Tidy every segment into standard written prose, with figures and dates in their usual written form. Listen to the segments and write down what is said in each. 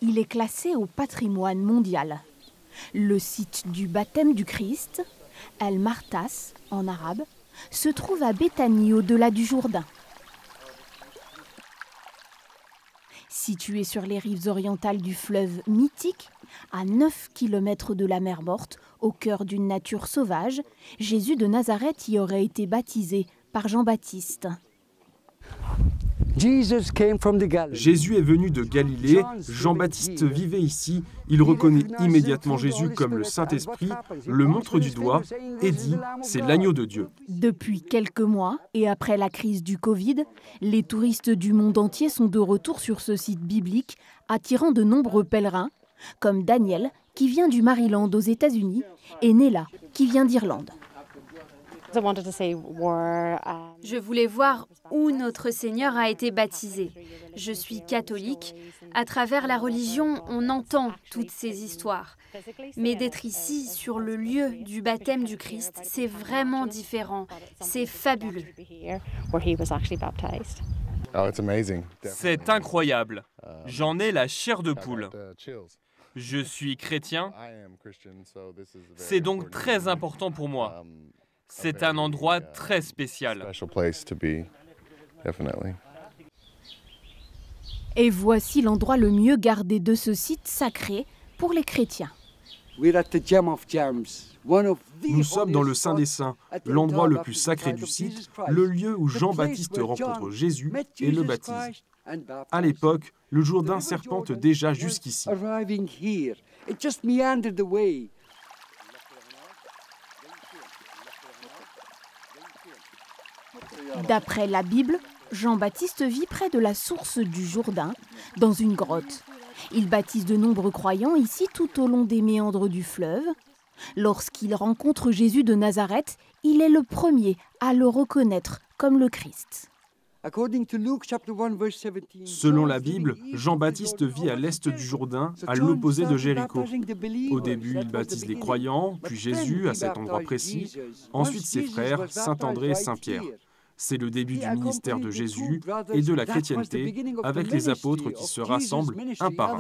il est classé au patrimoine mondial. Le site du baptême du Christ, El Martas en arabe, se trouve à Béthanie au-delà du Jourdain. Situé sur les rives orientales du fleuve mythique, à 9 km de la mer Morte, au cœur d'une nature sauvage, Jésus de Nazareth y aurait été baptisé par Jean-Baptiste. Jésus est venu de Galilée, Jean-Baptiste vivait ici, il reconnaît immédiatement Jésus comme le Saint-Esprit, le montre du doigt et dit « c'est l'agneau de Dieu ». Depuis quelques mois et après la crise du Covid, les touristes du monde entier sont de retour sur ce site biblique, attirant de nombreux pèlerins, comme Daniel, qui vient du Maryland aux États-Unis, et Nella, qui vient d'Irlande. Je voulais voir où notre Seigneur a été baptisé. Je suis catholique. À travers la religion, on entend toutes ces histoires. Mais d'être ici, sur le lieu du baptême du Christ, c'est vraiment différent. C'est fabuleux. C'est incroyable. J'en ai la chair de poule. Je suis chrétien. C'est donc très important pour moi. C'est un endroit très spécial. Et voici l'endroit le mieux gardé de ce site sacré pour les chrétiens. Nous sommes dans le Saint des Saints, l'endroit le plus sacré du site, le lieu où Jean-Baptiste rencontre Jésus et le baptise. À l'époque, le Jourdain serpente déjà jusqu'ici. D'après la Bible, Jean-Baptiste vit près de la source du Jourdain, dans une grotte. Il baptise de nombreux croyants ici tout au long des méandres du fleuve. Lorsqu'il rencontre Jésus de Nazareth, il est le premier à le reconnaître comme le Christ. Selon la Bible, Jean-Baptiste vit à l'est du Jourdain, à l'opposé de Jéricho. Au début, il baptise les croyants, puis Jésus à cet endroit précis, ensuite ses frères, Saint-André et Saint-Pierre. C'est le début du ministère de Jésus et de la chrétienté, avec les apôtres qui se rassemblent un par un.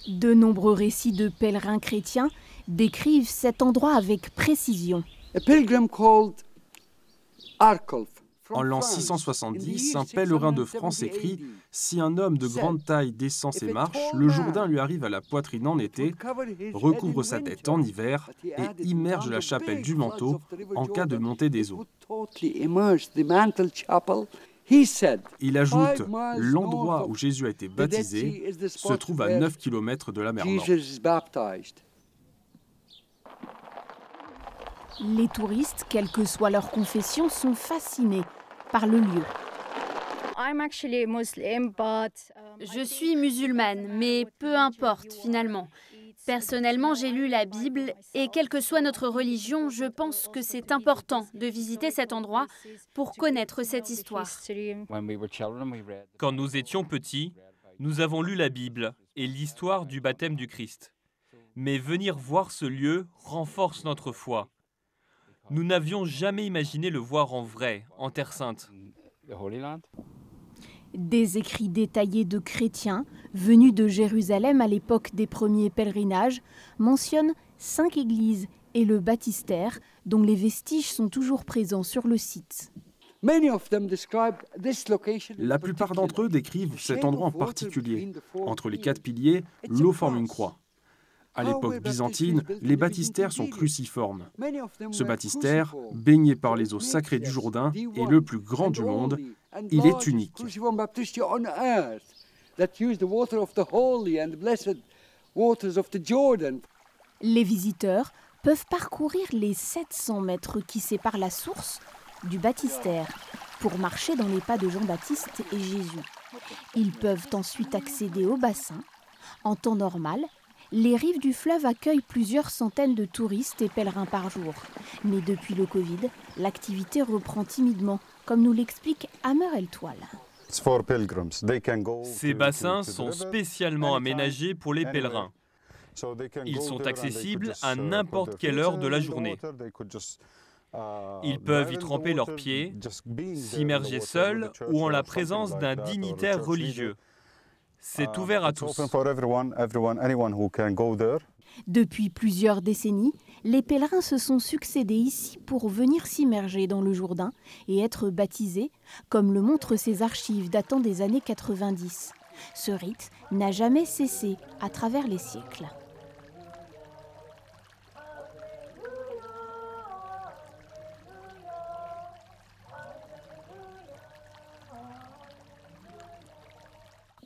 De nombreux récits de pèlerins chrétiens décrivent cet endroit avec précision. En l'an 670, un pèlerin de France écrit « Si un homme de grande taille descend ces marches, le Jourdain lui arrive à la poitrine en été, recouvre sa tête en hiver et immerge la chapelle du manteau en cas de montée des eaux. » Il ajoute « L'endroit où Jésus a été baptisé se trouve à 9 km de la mer Morte. » Les touristes, quelle que soit leur confession, sont fascinés par le lieu. Je suis musulmane, mais peu importe finalement. Personnellement, j'ai lu la Bible et quelle que soit notre religion, je pense que c'est important de visiter cet endroit pour connaître cette histoire. Quand nous étions petits, nous avons lu la Bible et l'histoire du baptême du Christ. Mais venir voir ce lieu renforce notre foi. Nous n'avions jamais imaginé le voir en vrai, en Terre Sainte. Des écrits détaillés de chrétiens venus de Jérusalem à l'époque des premiers pèlerinages mentionnent 5 églises et le baptistère dont les vestiges sont toujours présents sur le site. La plupart d'entre eux décrivent cet endroit en particulier. Entre les 4 piliers, l'eau forme une croix. À l'époque byzantine, les baptistères sont cruciformes. Ce baptistère, baigné par les eaux sacrées du Jourdain, est le plus grand du monde. Il est unique. Les visiteurs peuvent parcourir les 700 mètres qui séparent la source du baptistère pour marcher dans les pas de Jean-Baptiste et Jésus. Ils peuvent ensuite accéder au bassin. En temps normal, les rives du fleuve accueillent plusieurs centaines de touristes et pèlerins par jour. Mais depuis le Covid, l'activité reprend timidement, comme nous l'explique Amer El Toual. Ces bassins sont spécialement aménagés pour les pèlerins. Ils sont accessibles à n'importe quelle heure de la journée. Ils peuvent y tremper leurs pieds, s'immerger seuls ou en la présence d'un dignitaire religieux. C'est ouvert à tous. Depuis plusieurs décennies, les pèlerins se sont succédés ici pour venir s'immerger dans le Jourdain et être baptisés, comme le montrent ces archives datant des années 90. Ce rite n'a jamais cessé à travers les siècles.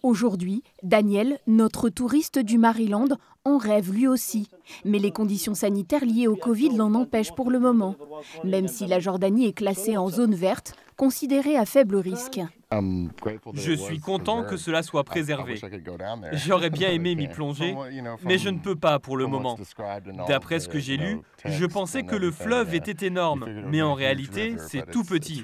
Aujourd'hui, Daniel, notre touriste du Maryland, en rêve lui aussi. Mais les conditions sanitaires liées au Covid l'en empêchent pour le moment. Même si la Jordanie est classée en zone verte, considérée à faible risque. Je suis content que cela soit préservé. J'aurais bien aimé m'y plonger, mais je ne peux pas pour le moment. D'après ce que j'ai lu, je pensais que le fleuve était énorme, mais en réalité, c'est tout petit.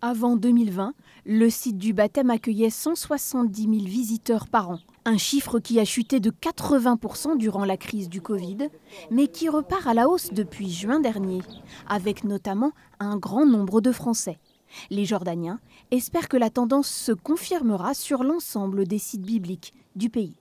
Avant 2020, le site du baptême accueillait 170 000 visiteurs par an. Un chiffre qui a chuté de 80% durant la crise du Covid, mais qui repart à la hausse depuis juin dernier, avec notamment un grand nombre de Français. Les Jordaniens espèrent que la tendance se confirmera sur l'ensemble des sites bibliques du pays.